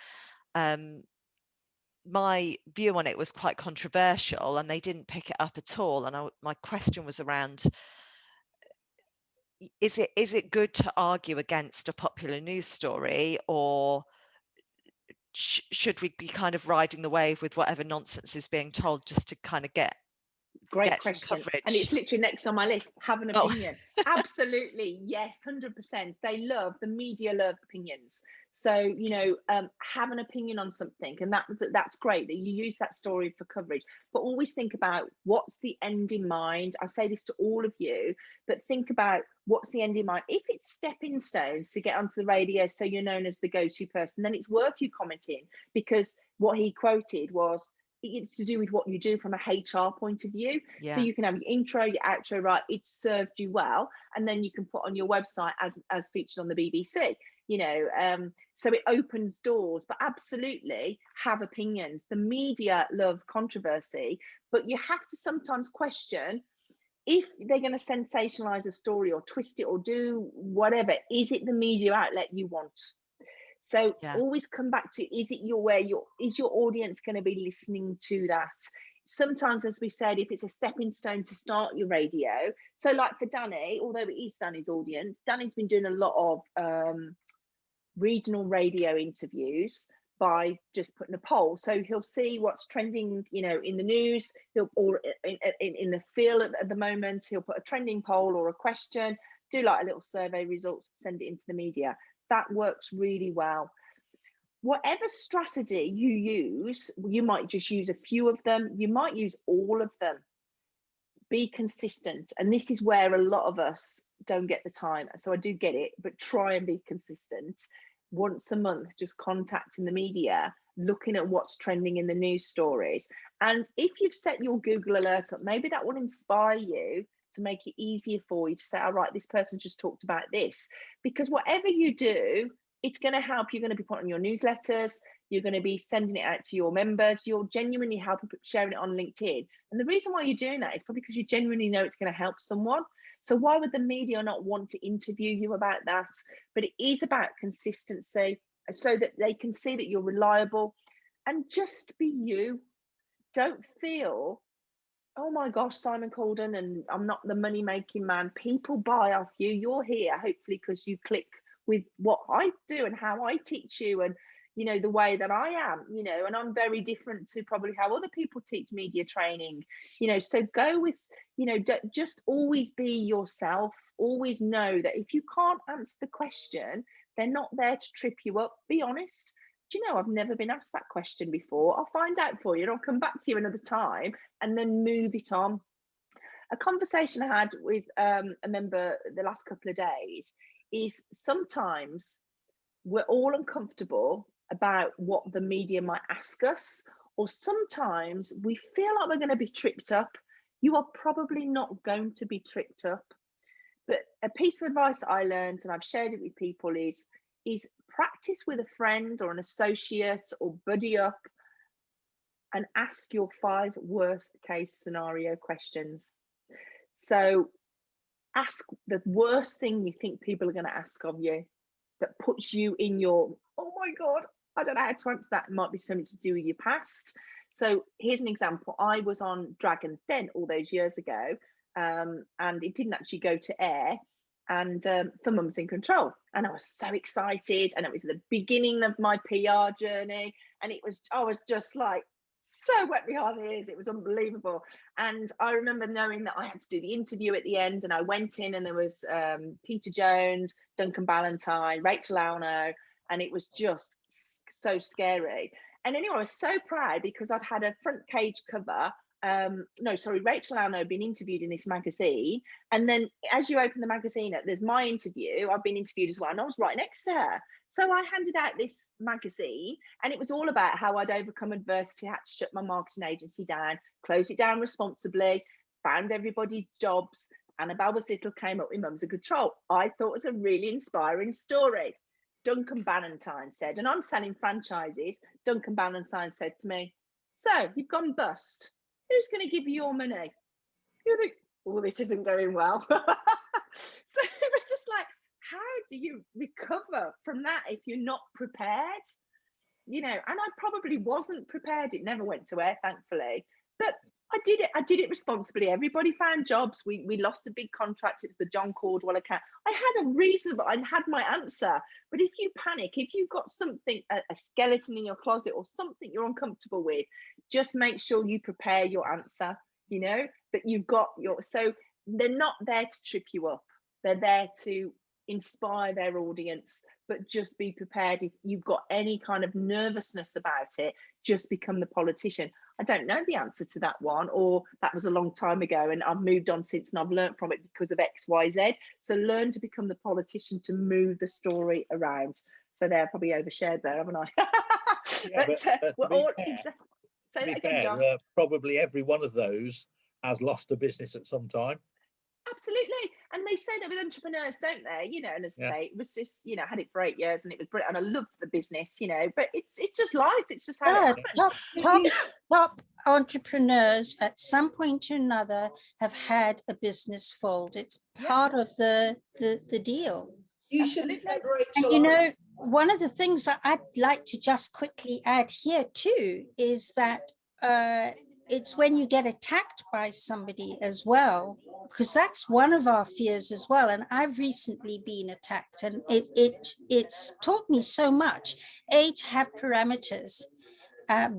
My view on it was quite controversial and they didn't pick it up at all. And my question was around, is it good to argue against a popular news story, or should we be kind of riding the wave with whatever nonsense is being told just to kind of get question, some coverage? And it's literally next on my list. Have an opinion. Absolutely, yes, 100%. The media love opinions. So, you know, have an opinion on something, and that's great that you use that story for coverage. But always think about what's the end in mind. I say this to all of you, but think about what's the end in mind. If it's stepping stones to get onto the radio, so you're known as the go-to person, then it's worth you commenting, because what he quoted was, it's to do with what you do from a HR point of view. Yeah. So you can have your intro, your outro, right? It's served you well, and then you can put on your website as featured on the BBC. You know, so it opens doors. But absolutely have opinions. The media love controversy, but you have to sometimes question if they're going to sensationalize a story or twist it or do whatever. Is it the media outlet you want? So always come back to, is your audience going to be listening to that? Sometimes, as we said, if it's a stepping stone to start your radio. So like for Danny, although it is Danny's audience, Danny's been doing a lot of regional radio interviews by just putting a poll. So he'll see what's trending, you know, in the news, or in the field at the moment. He'll put a trending poll or a question, do like a little survey results, send it into the media. That works really well. Whatever strategy you use, you might just use a few of them. You might use all of them. Be consistent. And this is where a lot of us don't get the time. So I do get it, but try and be consistent. Once a month, just contacting the media, looking at what's trending in the news stories. And if you've set your Google alert up, maybe that will inspire you to make it easier for you to say, all right, this person just talked about this. Because whatever you do, it's going to help. You're going to be putting your newsletters, you're going to be sending it out to your members, you're genuinely helping, sharing it on LinkedIn. And the reason why you're doing that is probably because you genuinely know it's going to help someone. So why would the media not want to interview you about that? But it is about consistency, so that they can see that you're reliable, and just be you. Don't feel, oh my gosh, Simon Colden, and I'm not the money making man. People buy off you. You're here hopefully because you click with what I do and how I teach you, and you know, the way that I am, you know, and I'm very different to probably how other people teach media training, you know. So go with, you know, just always be yourself. Always know that if you can't answer the question, They're not there to trip you up. Be honest. Do you know, I've never been asked that question before. I'll find out for you and I'll come back to you another time and then move it on. A conversation I had with a member the last couple of days is sometimes we're all uncomfortable about what the media might ask us, or sometimes we feel like we're going to be tripped up. You are probably not going to be tripped up. But a piece of advice that I learned, and I've shared it with people, is practice with a friend or an associate or buddy up and ask your 5 worst case scenario questions. So ask the worst thing you think people are going to ask of you that puts you in your, oh my God, I don't know how to answer that. It might be something to do with your past. So here's an example. I was on Dragon's Den all those years ago, and it didn't actually go to air. And for Mums in Control, and I was so excited, and it was the beginning of my PR journey, and I was just like so wet behind the ears. It was unbelievable. And I remember knowing that I had to do the interview at the end, and I went in and there was Peter Jones, Duncan Ballantyne, Rachel Alno, and it was just so scary. And anyway, I was so proud because I'd had a front page cover. Rachel Alno had been interviewed in this magazine, and then as you open the magazine up, there's my interview. I've been interviewed as well, and I was right next to her. So I handed out this magazine, and it was all about how I'd overcome adversity, had to shut my marketing agency down, close it down responsibly, found everybody jobs. Annabelle Was Little came up with Mums in Control. I thought it was a really inspiring story. Duncan Ballantyne said, and I'm selling franchises, Duncan Ballantyne said to me, so you've gone bust. Who's going to give you your money? You think, oh, this isn't going well. So it was just like, how do you recover from that if you're not prepared? You know, and I probably wasn't prepared. It never went to air, thankfully. But I did it responsibly. Everybody found jobs. We lost a big contract. It was the John Caldwell account. I had a reasonable, I had my answer. But if you panic, if you've got something, a skeleton in your closet or something you're uncomfortable with, just make sure you prepare your answer, you know, that you've got your, so they're not there to trip you up. They're there to inspire their audience, but just be prepared. If you've got any kind of nervousness about it, just become the politician. I don't know the answer to that one, or that was a long time ago and I've moved on since and I've learned from it because of X, Y, Z. So learn to become the politician to move the story around. So there, I probably overshared there, haven't I? Yeah, but we're all exactly. To be fair, probably every one of those has lost a business at some time. Absolutely. And they say that with entrepreneurs, don't they? You know, and as I say, it was just, you know, I had it for 8 years and it was brilliant and I loved the business, you know, but it's just life. It's just how it happens. Top entrepreneurs at some point or another have had a business fold. It's part of the deal. You should have said, Rachel. And you know, one of the things that I'd like to just quickly add here too is that it's when you get attacked by somebody as well, because that's one of our fears as well. And I've recently been attacked, and it's taught me so much. A, to have parameters.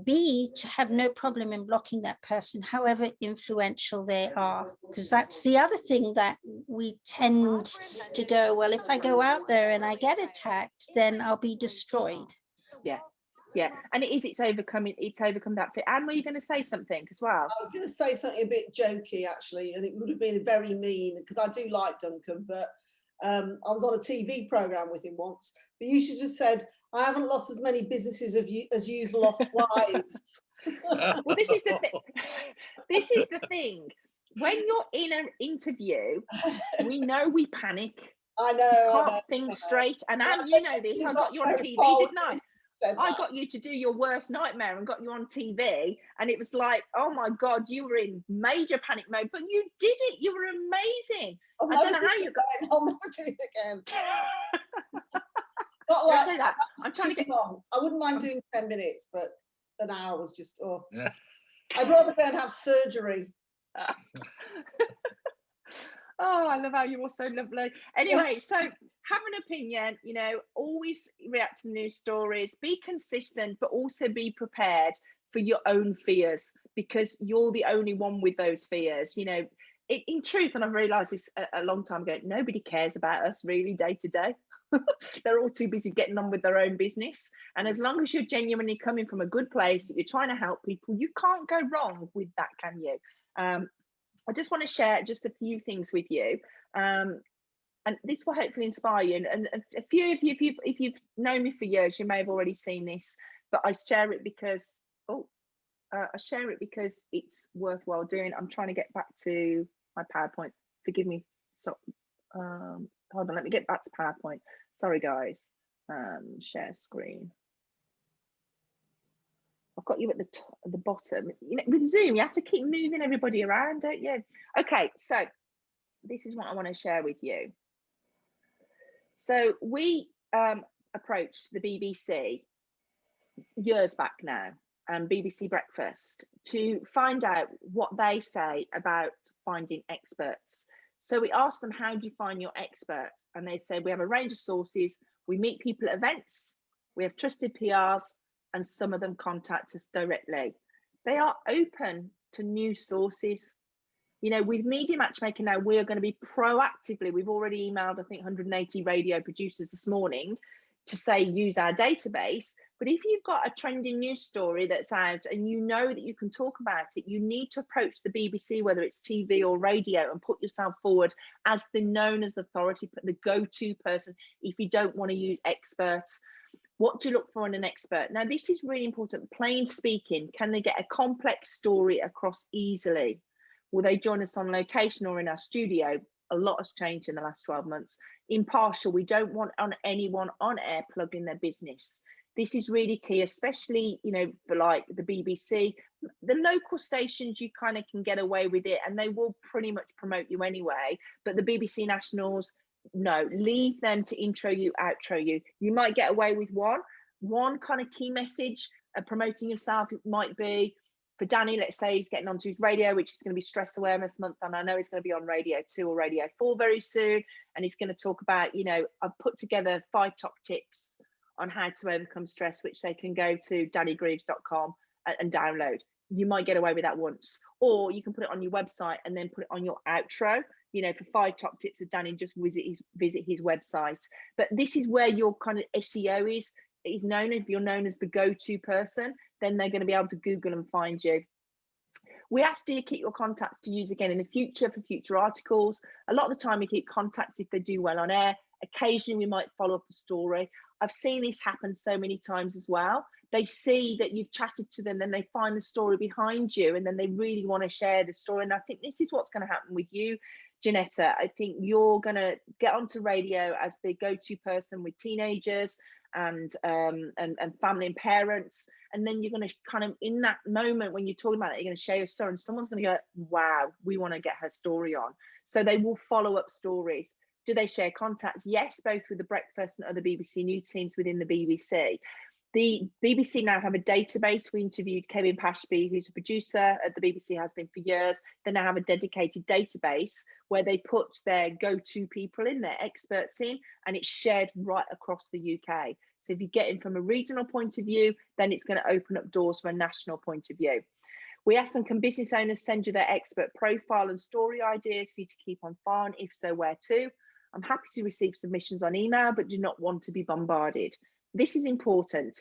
B, to have no problem in blocking that person, however influential they are, because that's the other thing that we tend to go, well, if I go out there and I get attacked, then I'll be destroyed. Yeah, and it's overcome that fear. Anne, were you going to say something as well? I was going to say something a bit jokey actually, and it would have been very mean because I do like Duncan, but I was on a TV program with him once. But you should have said, I haven't lost as many businesses as you've lost wives. Well, this is the thing. This is the thing. When you're in an interview, we know we panic. I know. Can't think straight. And Anne, you know this. I got you on TV, didn't I? I got you to do your worst nightmare and got you on TV, and it was like, oh my God, you were in major panic mode, but you did it. You were amazing. I don't know how you got. I'll never do it again. Not like say that. I'm trying to get long. I wouldn't mind doing 10 minutes, but an hour was just I'd rather go and have surgery. Oh, I love how you're all so lovely. Anyway, so have an opinion, you know, always react to news stories, be consistent, but also be prepared for your own fears, because you're the only one with those fears. You know, in truth, and I've realised this a long time ago, nobody cares about us really day to day. They're all too busy getting on with their own business. And as long as you're genuinely coming from a good place, that you're trying to help people, you can't go wrong with that, can you? I just want to share just a few things with you. And this will hopefully inspire you. And a few of you, if you've known me for years, you may have already seen this, but I share it because, it's worthwhile doing. I'm trying to get back to my PowerPoint. Forgive me. So, hold on, let me get back to PowerPoint. Sorry, guys. Share screen. I've got you at the bottom. You know, with Zoom, you have to keep moving everybody around, don't you? Okay, so this is what I want to share with you. So we approached the BBC years back now, BBC Breakfast, to find out what they say about finding experts. So we asked them, how do you find your experts? And they said, we have a range of sources. We meet people at events. We have trusted PRs, and some of them contact us directly. They are open to new sources. You know, with Media Matchmaker now, we're going to be proactively, we've already emailed, I think, 180 radio producers this morning to say, use our database. But if you've got a trending news story that's out and you know that you can talk about it, you need to approach the BBC, whether it's TV or radio, and put yourself forward as the known as the authority, the go-to person if you don't want to use experts. What do you look for in an expert? Now, this is really important. Plain speaking, can they get a complex story across easily? Will they join us on location or in our studio? A lot has changed in the last 12 months. Impartial, we don't want anyone on air plugging their business. This is really key, especially, you know, for like the BBC. The local stations, you kind of can get away with it and they will pretty much promote you anyway. But the BBC nationals, no, leave them to intro you, outro you. You might get away with one kind of key message promoting yourself. It might be, for Danny, let's say he's getting onto his radio, which is going to be Stress Awareness Month, and I know he's going to be on Radio 2 or Radio 4 very soon, and he's going to talk about, you know, I've put together 5 top tips on how to overcome stress, which they can go to dannygreaves.com and download. You might get away with that once, or you can put it on your website and then put it on your outro. You know, for 5 top tips of Danny, just visit his website. But this is where your kind of SEO is known. If you're known as the go-to person, then they're going to be able to Google and find you. We ask, do you keep your contacts to use again in the future for future articles? A lot of the time we keep contacts if they do well on air. Occasionally we might follow up a story. I've seen this happen so many times as well. They see that you've chatted to them, then they find the story behind you, and then they really want to share the story. And I think this is what's going to happen with you, Janetta. I think you're going to get onto radio as the go-to person with teenagers and family and parents, and then you're going to kind of, in that moment when you're talking about it, you're going to share your story and someone's going to go, wow, we want to get her story on. So they will follow up stories. Do they share contacts? Yes, both with the Breakfast and other BBC news teams within the BBC. The BBC now have a database. We interviewed Kevin Pashby, who's a producer at the BBC, has been for years. They now have a dedicated database where they put their go-to people in, their experts in, and it's shared right across the UK. So if you get in from a regional point of view, then it's going to open up doors from a national point of view. We asked them, can business owners send you their expert profile and story ideas for you to keep on file, and if so, where to? I'm happy to receive submissions on email, but do not want to be bombarded. This is important.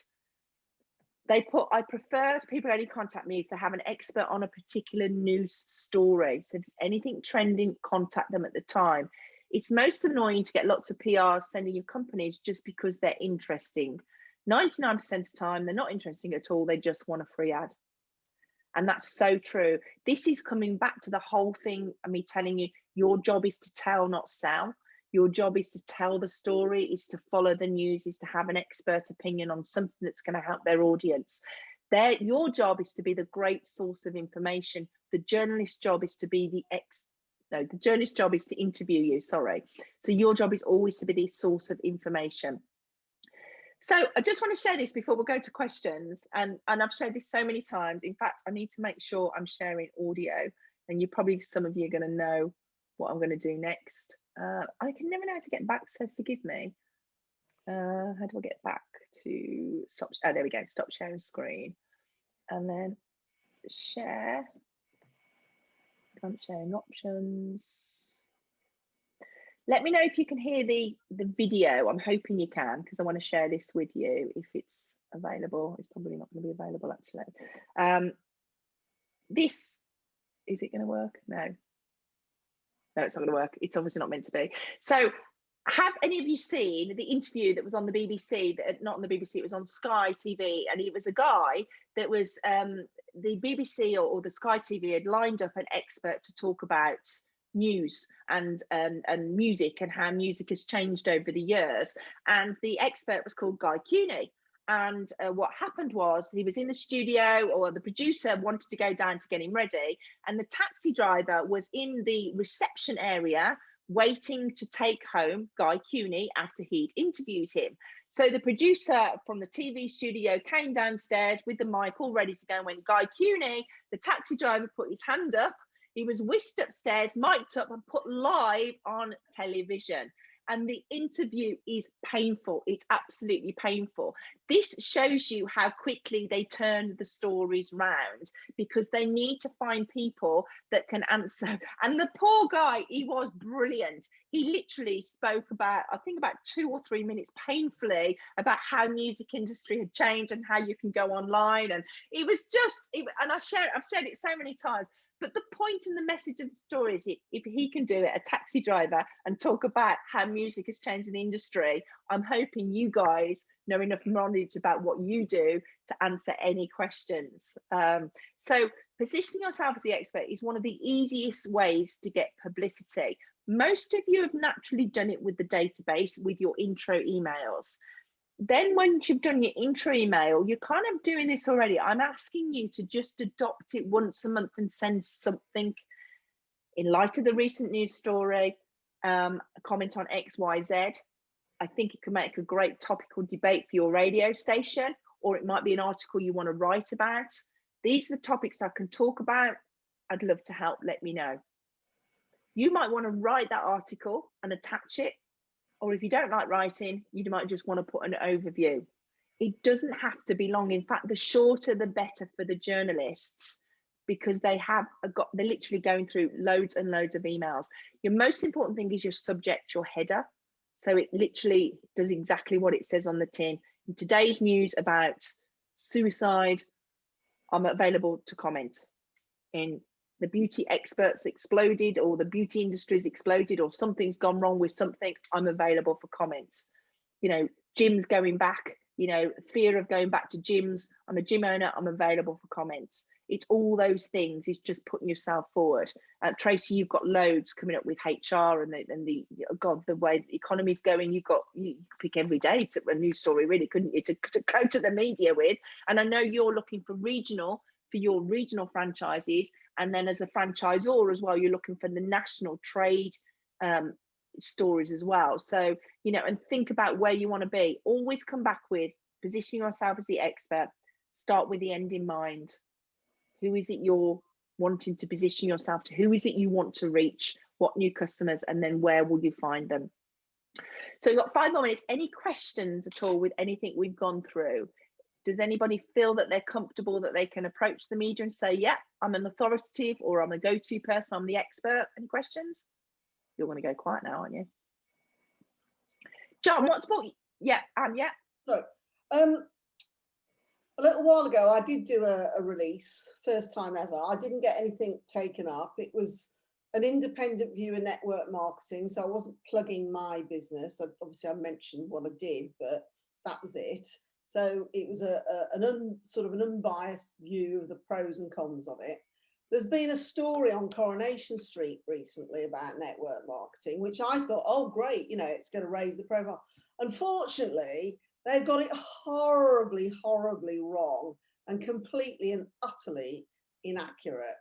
They put, I prefer people only contact me if they have an expert on a particular news story. So if there's anything trending, contact them at the time. It's most annoying to get lots of PRs sending you companies just because they're interesting. 99% of the time, they're not interesting at all. They just want a free ad. And that's so true. This is coming back to the whole thing of me telling you, your job is to tell, not sell. Your job is to tell the story, is to follow the news, is to have an expert opinion on something that's going to help their audience. Your job is to be the great source of information. The journalist's job is to be the journalist's job is to interview you, sorry. So your job is always to be the source of information. So I just want to share this before we go to questions, and I've shared this so many times. In fact, I need to make sure I'm sharing audio, and some of you are going to know what I'm going to do next. I can never know how to get back, so forgive me. How do I get back to stop? Oh, there we go. Stop sharing screen, and then share. I'm sharing options. Let me know if you can hear the video. I'm hoping you can, because I want to share this with you if it's available. It's probably not going to be available, actually. This, is it going to work? No, it's not going to work. It's obviously not meant to be. So have any of you seen the interview that was on the BBC, not on the BBC, it was on Sky TV, and it was a guy that was, the BBC or the Sky TV had lined up an expert to talk about news and music and how music has changed over the years. And the expert was called Guy Cuny. And what happened was he was in the studio, or the producer wanted to go down to get him ready, and the taxi driver was in the reception area waiting to take home Guy Cuny after he'd interviewed him. So the producer from the TV studio came downstairs with the mic all ready to go, and when Guy Cuny, the taxi driver, put his hand up, he was whisked upstairs, mic'd up and put live on television. And the interview is painful. It's absolutely painful. This shows you how quickly they turn the stories round, because they need to find people that can answer. And the poor guy, he was brilliant. He literally spoke about, I think about 2 or 3 minutes painfully about how music industry had changed and how you can go online. And it was just, and I've said it so many times, but the point and the message of the story is, if he can do it, a taxi driver, and talk about how music has changed in the industry, I'm hoping you guys know enough knowledge about what you do to answer any questions. So positioning yourself as the expert is one of the easiest ways to get publicity. Most of you have naturally done it with the database, with your intro emails. Then once you've done your intro email, you're kind of doing this already. I'm asking you to just adopt it once a month and send something in light of the recent news story, a comment on XYZ. I think it can make a great topical debate for your radio station, or it might be an article you want to write about. These are the topics I can talk about. I'd love to help. Let me know. You might want to write that article and attach it. Or if you don't like writing, you might just want to put an overview. It doesn't have to be long. In fact, the shorter, the better for the journalists, because they're literally going through loads and loads of emails. Your most important thing is your subject, your header. So it literally does exactly what it says on the tin. In today's news about suicide, I'm available to comment. In the beauty experts exploded, or the beauty industry's exploded, or something's gone wrong with something, I'm available for comments. You know, gyms going back, you know, fear of going back to gyms. I'm a gym owner, I'm available for comments. It's all those things. It's just putting yourself forward. Tracy, you've got loads coming up with HR and the God, the way the economy's going, you pick every day to a news story, really, couldn't you, to go to the media with. And I know you're looking for your regional franchises, and then as a franchisor as well, you're looking for the national trade stories as well. So, you know, and think about where you want to be. Always come back with positioning yourself as the expert. Start with the end in mind. Who is it you're wanting to position yourself to? Who is it you want to reach? What new customers? And then where will you find them? So we've got 5 more minutes. Any questions at all with anything we've gone through? Does anybody feel that they're comfortable, that they can approach the media and say, yeah, I'm an authoritative, or I'm a go-to person, I'm the expert? Any questions? You're going to go quiet now, aren't you? John, what's what? Yeah, yeah. So, a little while ago, I did do a release, first time ever. I didn't get anything taken up. It was an independent viewer network marketing, so I wasn't plugging my business. Obviously, I mentioned what I did, but that was it. So it was sort of an unbiased view of the pros and cons of it. There's been a story on Coronation Street recently about network marketing, which I thought, oh, great, you know, it's going to raise the profile. Unfortunately, they've got it horribly, horribly wrong and completely and utterly inaccurate.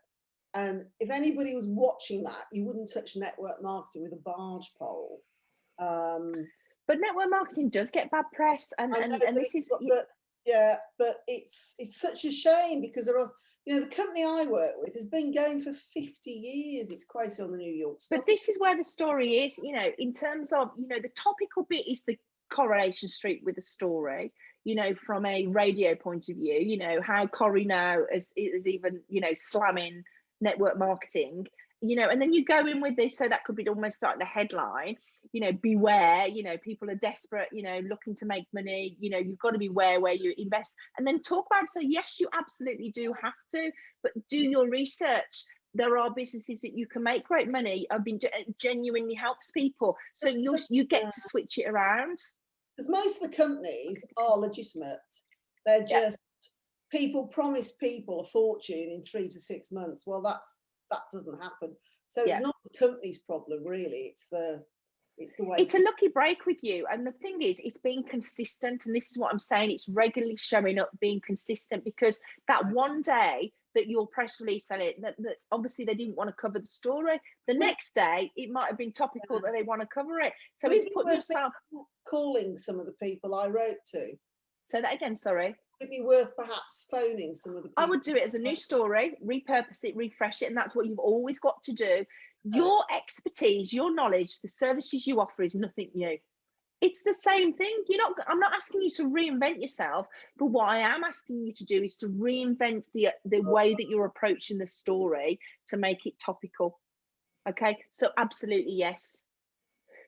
And if anybody was watching that, you wouldn't touch network marketing with a barge pole. But network marketing does get bad press, and this is but it's such a shame, because there are, you know, the company I work with has been going for 50 years. It's quoted on the New York Stock. But this is where the story is, you know, in terms of, you know, the topical bit is the Coronation Street with the story, you know, from a radio point of view, you know, how Corrie now is even, you know, slamming network marketing. you know, and then you go in with this, so that could be almost like the headline, you know, beware, you know, people are desperate, you know, looking to make money, you know, you've got to beware where you invest, and then talk about it. So yes, you absolutely do have to, but do your research. There are businesses that you can make great money. I've been genuinely helps people, so you get to switch it around, because most of the companies are legitimate. They're just people promise people a fortune in 3 to 6 months. Well, that doesn't happen. So it's not the company's problem, really. It's the way. It's a lucky break with you. And the thing is, it's being consistent. And this is what I'm saying. It's regularly showing up, being consistent, because that one day that your press release on it, that obviously they didn't want to cover the story. The next day, it might have been topical that they want to cover it. So it's putting yourself. Calling some of the people I wrote to. Say that again, sorry. Would it be worth perhaps phoning some of the people? I would do it as a new story, repurpose it, refresh it, and that's what you've always got to do. Your expertise, your knowledge, the services you offer is nothing new. It's the same thing. I'm not asking you to reinvent yourself, but what I am asking you to do is to reinvent the way that you're approaching the story to make it topical. Okay, so absolutely yes.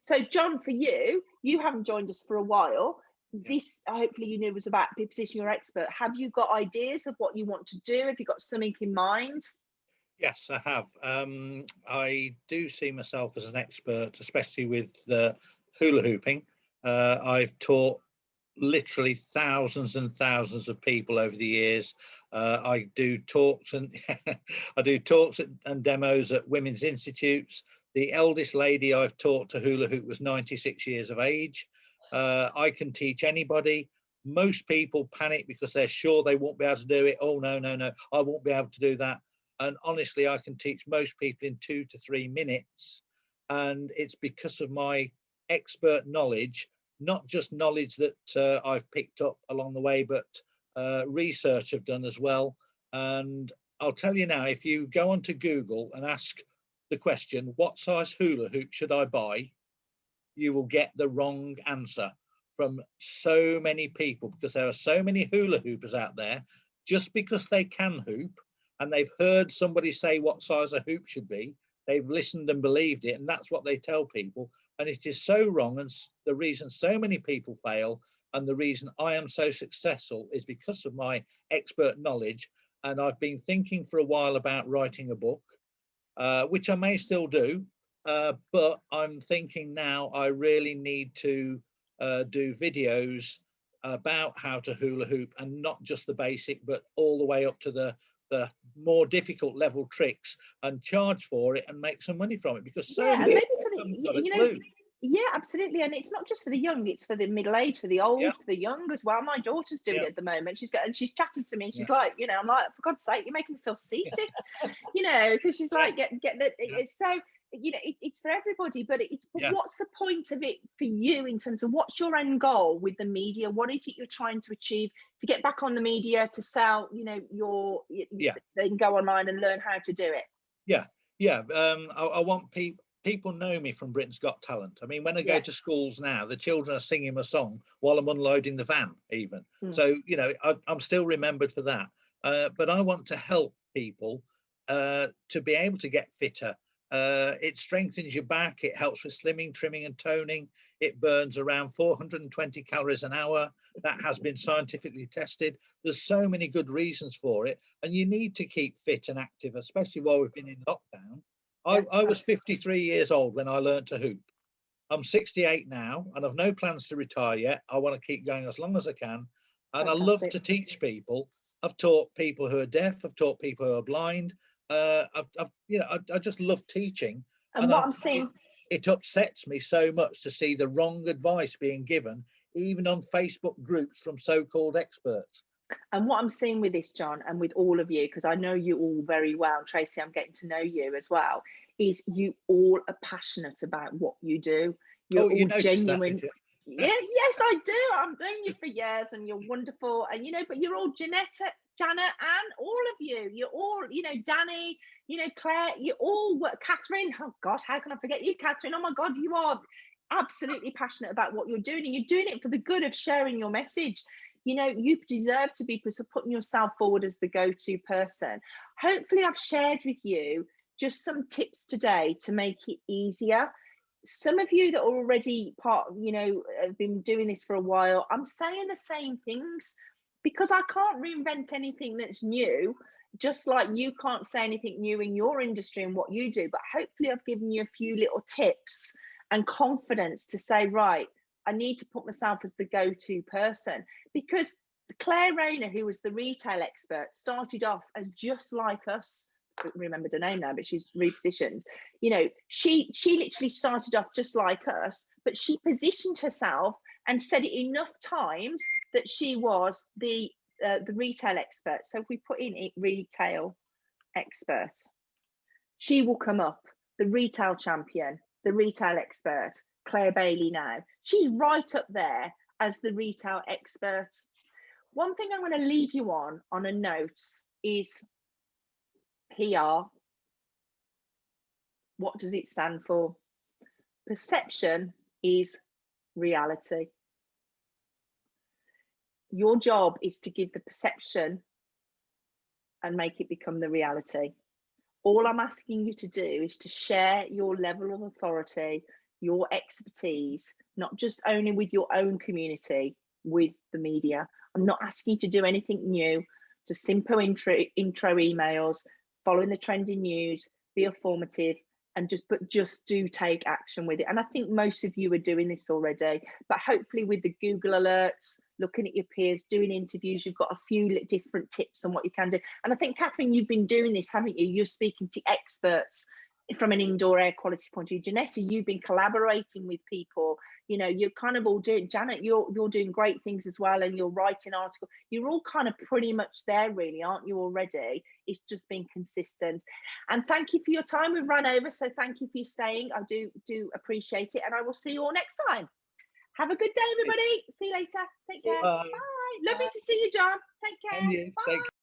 So John, for you haven't joined us for a while. This hopefully you knew was about positioning your expert. Have you got ideas of what you want to do? Have you got something in mind? Yes, I have. I do see myself as an expert, especially with the hula hooping. I've taught literally thousands and thousands of people over the years. I do talks and and demos at women's institutes. The eldest lady I've taught to hula hoop was 96 years of age. I can teach anybody. Most people panic because they're sure they won't be able to do it. Oh, no, I won't be able to do that. And honestly, I can teach most people in 2 to 3 minutes. And it's because of my expert knowledge, not just knowledge that I've picked up along the way, but research I've done as well. And I'll tell you now, if you go onto Google and ask the question, what size hula hoop should I buy? You will get the wrong answer from so many people, because there are so many hula hoopers out there. Just because they can hoop and they've heard somebody say what size a hoop should be, they've listened and believed it, and that's what they tell people. And it is so wrong. And the reason so many people fail, and the reason I am so successful, is because of my expert knowledge. And I've been thinking for a while about writing a book, which I may still do. But I'm thinking now I really need to do videos about how to hula hoop, and not just the basic, but all the way up to the more difficult level tricks, and charge for it and make some money from it, because so many people yeah, absolutely. And it's not just for the young, it's for the middle-aged, for the old, for the young as well. My daughter's doing it at the moment. She's chatted to me, and she's like, I'm like, for God's sake, you're making me feel seasick, because she's like, get that. It's so, it's for everybody, but what's the point of it for you in terms of what's your end goal with the media? What is it you're trying to achieve to get back on the media, to sell, then go online and learn how to do it? I want people know me from Britain's Got Talent. I mean, when I go to schools now, the children are singing my song while I'm unloading the van even. So, I'm still remembered for that. But I want to help people to be able to get fitter. It strengthens your back. It helps with slimming, trimming and toning. It burns around 420 calories an hour. That has been scientifically tested. There's so many good reasons for it. And you need to keep fit and active, especially while we've been in lockdown. I was 53 years old when I learned to hoop. I'm 68 now, and I've no plans to retire yet. I want to keep going as long as I can. And I love to teach people. I've taught people who are deaf. I've taught people who are blind. I just love teaching. And what I'm seeing, it upsets me so much to see the wrong advice being given, even on Facebook groups from so-called experts. And what I'm seeing with this, John, and with all of you, because I know you all very well, Tracy, I'm getting to know you as well, is you all are passionate about what you do. You're all genuine. Yes, I do. I've known you for years, and you're wonderful. And but you're all Janet, and all of you. You're all, Danny, Claire. You all work. Catherine. Oh gosh, how can I forget you, Catherine? Oh my God, you are absolutely passionate about what you're doing, and you're doing it for the good of sharing your message. You deserve to be putting yourself forward as the go-to person. Hopefully I've shared with you just some tips today to make it easier. Some of you that are already have been doing this for a while, I'm saying the same things because I can't reinvent anything that's new, just like you can't say anything new in your industry and what you do. But hopefully I've given you a few little tips and confidence to say, right, I need to put myself as the go-to person. Because Claire Rayner, who was the retail expert, started off as just like us. I don't remember the name now, but she's repositioned. She literally started off just like us, but she positioned herself and said it enough times that she was the retail expert. So if we put in it, retail expert, she will come up, the retail champion, the retail expert, Claire Bailey now. She's right up there as the retail expert. One thing I'm going to leave you on a note is PR. What does it stand for? Perception is reality. Your job is to give the perception and make it become the reality. All I'm asking you to do is to share your level of authority, your expertise, not just only with your own community, with the media. I'm not asking you to do anything new, just simple intro emails, following the trending news, be informative, and just do take action with it. And I think most of you are doing this already, but hopefully with the Google alerts, looking at your peers, doing interviews, you've got a few different tips on what you can do. And I think, Catherine, you've been doing this, haven't you? You're speaking to experts from an indoor air quality point of view. Janetta, you've been collaborating with people. You're kind of all doing, Janet, you're doing great things as well, and you're writing articles. You're all kind of pretty much there, really, aren't you, already? It's just been consistent. And thank you for your time. We've run over, so thank you for staying. I do appreciate it, and I will see you all next time. Have a good day, everybody. See you later. Take care. Bye. Lovely to see you, John. Take care. Bye.